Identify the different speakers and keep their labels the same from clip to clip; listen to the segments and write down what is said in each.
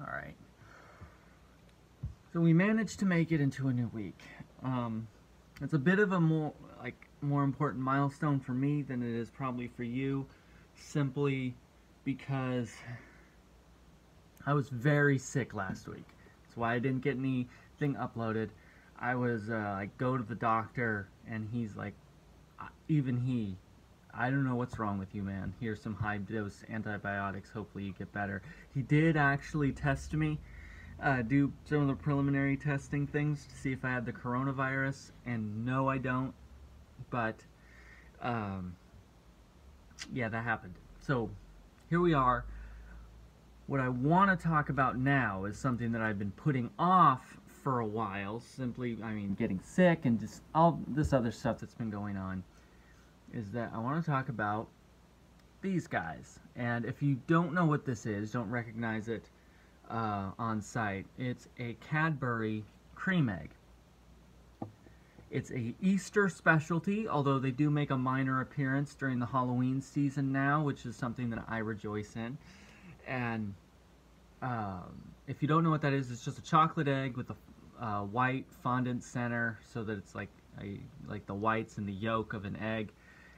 Speaker 1: Alright. So we managed to make it into a new week. It's a bit of a more important milestone for me than it is probably for you, simply because I was very sick last week. That's why I didn't get anything uploaded. I was go to the doctor, and he's like, I don't know what's wrong with you, man. Here's some high-dose antibiotics. Hopefully you get better. He did actually test me, do some of the preliminary testing things to see if I had the coronavirus, and no, I don't. But, yeah, that happened. So, here we are. What I want to talk about now is something that I've been putting off for a while. Simply, getting sick and just all this other stuff that's been going on. Is that I want to talk about these guys. And if you don't know what this is, don't recognize it on site, it's a Cadbury cream egg. It's a Easter specialty, although they do make a minor appearance during the Halloween season now, which is something that I rejoice in. And if you don't know what that is, it's just a chocolate egg with a white fondant center, so that it's like the whites and the yolk of an egg.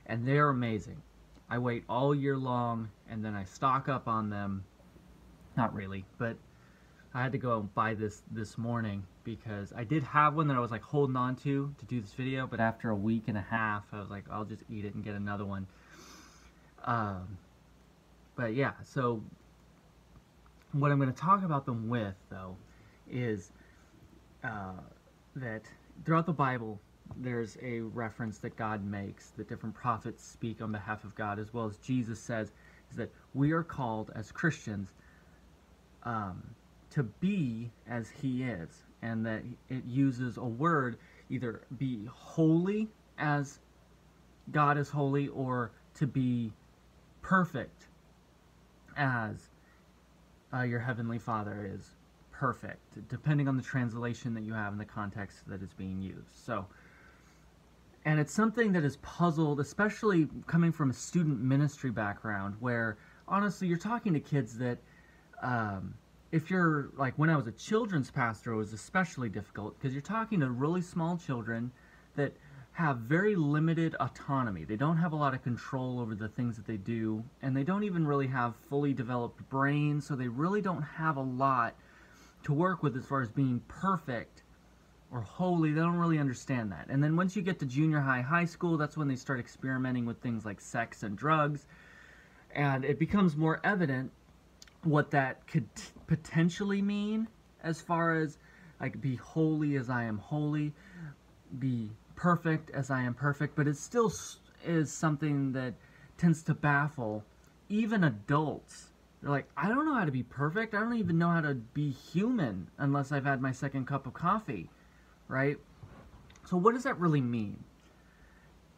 Speaker 1: And they're amazing. I wait all year long, and then I stock up on them. Not really, but I had to go and buy this morning because I did have one that I was like holding on to do this video, but after a week and a half, I was like, I'll just eat it and get another one. But yeah, so what I'm going to talk about them with, though, is that throughout the Bible, there's a reference that God makes, that different prophets speak on behalf of God, as well as Jesus says, is that we are called as Christians to be as He is, and that it uses a word, either be holy as God is holy, or to be perfect as your Heavenly Father is perfect, depending on the translation that you have and the context that is being used. So, and it's something that is puzzled, especially coming from a student ministry background, where honestly you're talking to kids that if you're like, when I was a children's pastor, it was especially difficult because you're talking to really small children that have very limited autonomy. They don't have a lot of control over the things that they do, and they don't even really have fully developed brains, so they really don't have a lot to work with as far as being perfect or holy. They don't really understand that. And then once you get to junior high, high school, that's when they start experimenting with things like sex and drugs, and it becomes more evident what that could potentially mean, as far as like, be holy as I am holy, be perfect as I am perfect. But it still is something that tends to baffle even adults. They're like, I don't know how to be perfect. I don't even know how to be human unless I've had my second cup of coffee, right? So what does that really mean?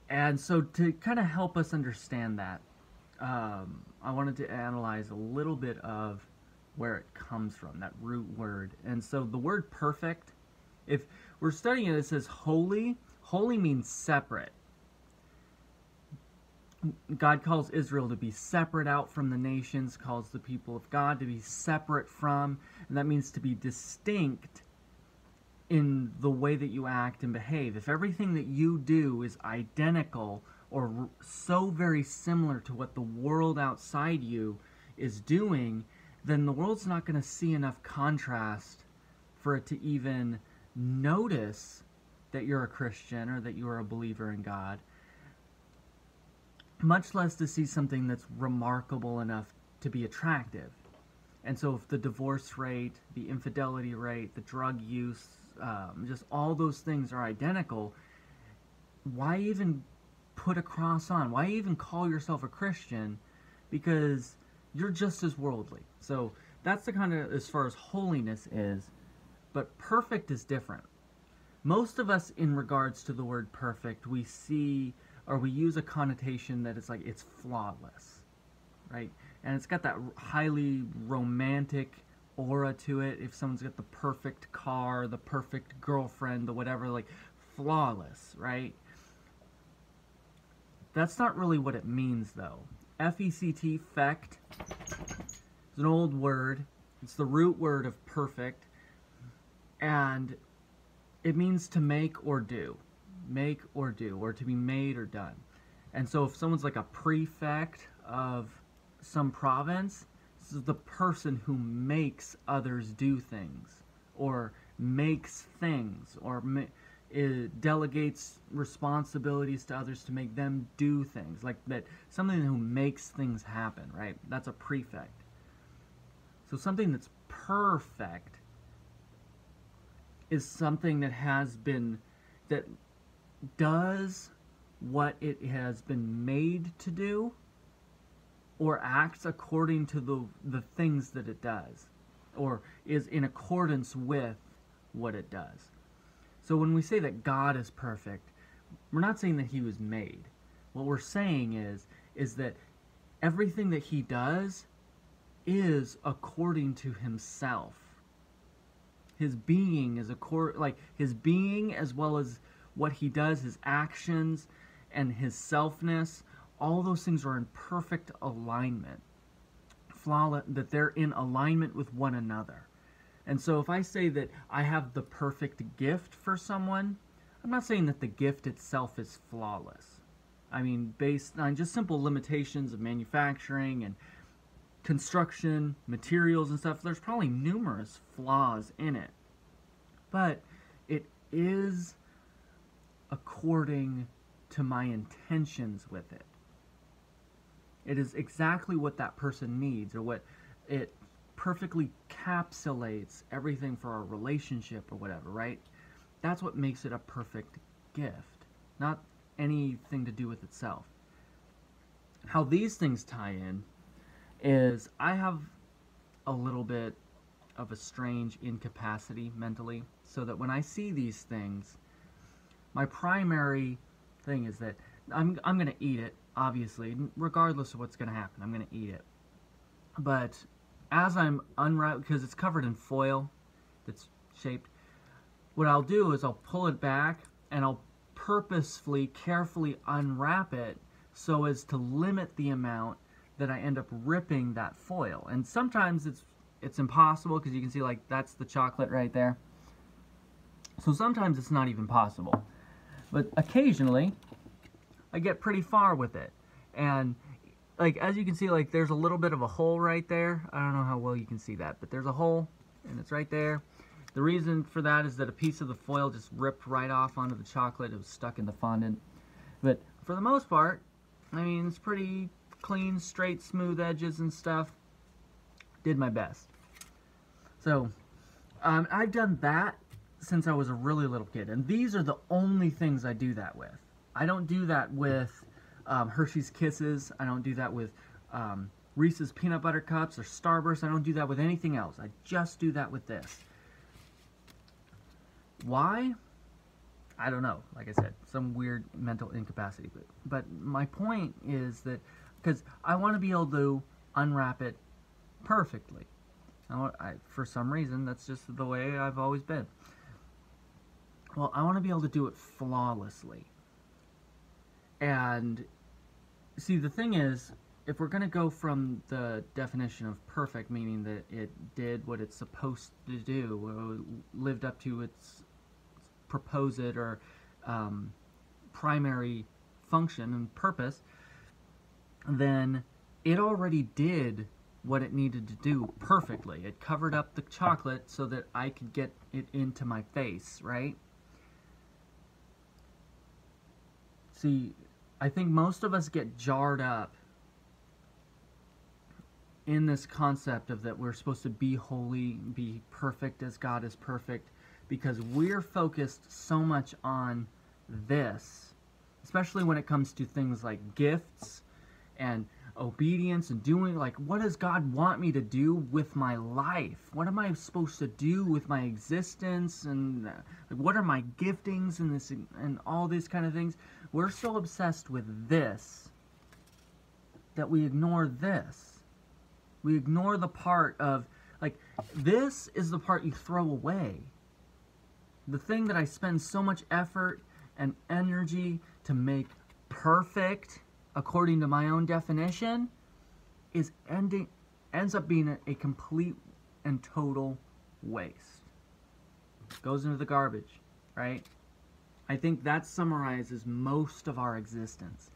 Speaker 1: And so to kind of help us understand that, I wanted to analyze a little bit of where it comes from, that root word. And so the word perfect, if we're studying it, it says holy. Holy means separate. God calls Israel to be separate out from the nations, calls the people of God to be separate from, and that means to be distinct in the way that you act and behave. If everything that you do is identical or so very similar to what the world outside you is doing, then the world's not going to see enough contrast for it to even notice that you're a Christian or that you're a believer in God, much less to see something that's remarkable enough to be attractive. And so if the divorce rate, the infidelity rate, the drug use, just all those things are identical, why even put a cross on? Why even call yourself a Christian? Because you're just as worldly. So that's the kind of, as far as holiness is, but perfect is different. Most of us, in regards to the word perfect, we see, or we use a connotation that it's like, it's flawless, right? And it's got that highly romantic aura to it. If someone's got the perfect car, the perfect girlfriend, the whatever, like, flawless, right? That's not really what it means, though. F-E-C-T, fect, is an old word It's the root word of perfect, and it means to make or do. Make or do, or to be made or done. And so if someone's like a prefect of some province, this is the person who makes others do things, or makes things, or delegates responsibilities to others to make them do things. Like that, something who makes things happen, right? That's a prefect. So something that's perfect is something that that does what it has been made to do, or acts according to the things that it does, or is in accordance with what it does. So when we say that God is perfect, we're not saying that he was made. What we're saying is that everything that he does is according to himself. His being is his being, as well as what he does, his actions and his selfness, all those things are in perfect alignment. That they're in alignment with one another. And so if I say that I have the perfect gift for someone, I'm not saying that the gift itself is flawless. I mean, based on just simple limitations of manufacturing and construction, materials and stuff, there's probably numerous flaws in it. But it is according to my intentions with it. It is exactly what that person needs, or what it perfectly encapsulates everything for our relationship or whatever, right? That's what makes it a perfect gift, not anything to do with itself. How these things tie in is I have a little bit of a strange incapacity mentally, so that when I see these things, my primary thing is that I'm going to eat it, obviously, regardless of what's going to happen. I'm going to eat it. But as I'm unwrapping, because it's covered in foil that's shaped, what I'll do is I'll pull it back and I'll purposefully, carefully unwrap it so as to limit the amount that I end up ripping that foil. And sometimes it's impossible, because you can see, like, that's the chocolate right there. So sometimes it's not even possible. But occasionally, I get pretty far with it. And, like, as you can see, like, there's a little bit of a hole right there. I don't know how well you can see that, but there's a hole, and it's right there. The reason for that is that a piece of the foil just ripped right off onto the chocolate. It was stuck in the fondant. But for the most part, I mean, it's pretty clean, straight, smooth edges and stuff. Did my best. So, I've done that since I was a really little kid, and these are the only things I do that with. I don't do that with Hershey's Kisses. I don't do that with Reese's Peanut Butter Cups or Starburst. I don't do that with anything else. I just do that with this. Why? I don't know. Like I said, some weird mental incapacity. But my point is that because I want to be able to unwrap it perfectly. For some reason, that's just the way I've always been. Well, I want to be able to do it flawlessly. And see, the thing is, if we're going to go from the definition of perfect, meaning that it did what it's supposed to do, lived up to its proposed or primary function and purpose, then it already did what it needed to do perfectly. It covered up the chocolate so that I could get it into my face, right? See, I think most of us get jarred up in this concept of that we're supposed to be holy, be perfect as God is perfect, because we're focused so much on this, especially when it comes to things like gifts and obedience and doing, like, what does God want me to do with my life? What am I supposed to do with my existence? And like, what are my giftings and this and all these kind of things? We're so obsessed with this that we ignore this. We ignore the part of, like, this is the part you throw away. The thing that I spend so much effort and energy to make perfect, according to my own definition, ends up being a complete and total waste. Goes into the garbage, right? I think that summarizes most of our existence.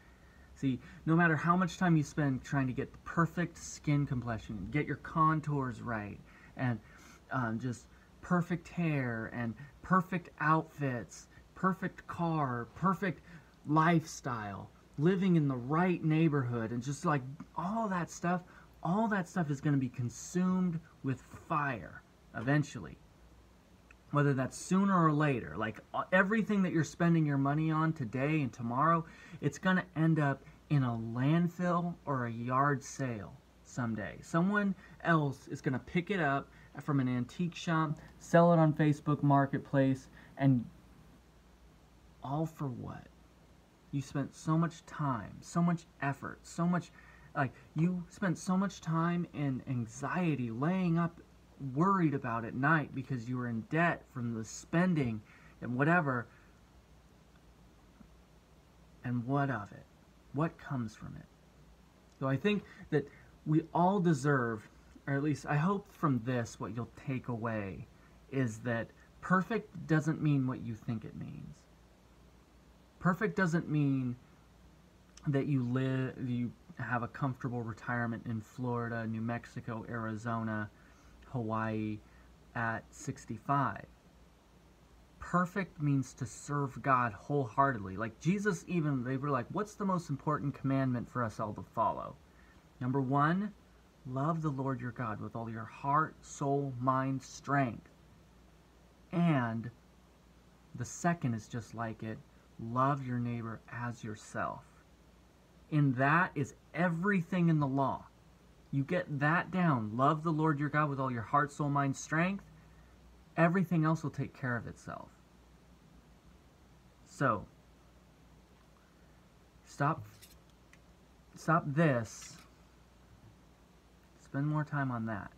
Speaker 1: See, no matter how much time you spend trying to get the perfect skin complexion, get your contours right, and just perfect hair and perfect outfits, perfect car, perfect lifestyle, living in the right neighborhood, and just like all that stuff is going to be consumed with fire eventually. Whether that's sooner or later, like everything that you're spending your money on today and tomorrow, it's going to end up in a landfill or a yard sale someday. Someone else is going to pick it up from an antique shop, sell it on Facebook Marketplace, and all for what? You spent so much time, so much effort, so much, like, you spent so much time and anxiety laying up worried about at night because you were in debt from the spending and whatever. And what of it? What comes from it? So I think that we all deserve, or at least I hope from this what you'll take away is that perfect doesn't mean what you think it means. Perfect doesn't mean that you have a comfortable retirement in Florida, New Mexico, Arizona, Hawaii at 65. Perfect means to serve God wholeheartedly. Like Jesus, even they were like, what's the most important commandment for us all to follow? Number 1, love the Lord your God with all your heart, soul, mind, strength. And the second is just like it, love your neighbor as yourself. In that is everything in the law. You get that down. Love the Lord your God with all your heart, soul, mind, strength. Everything else will take care of itself. So, stop this. Spend more time on that.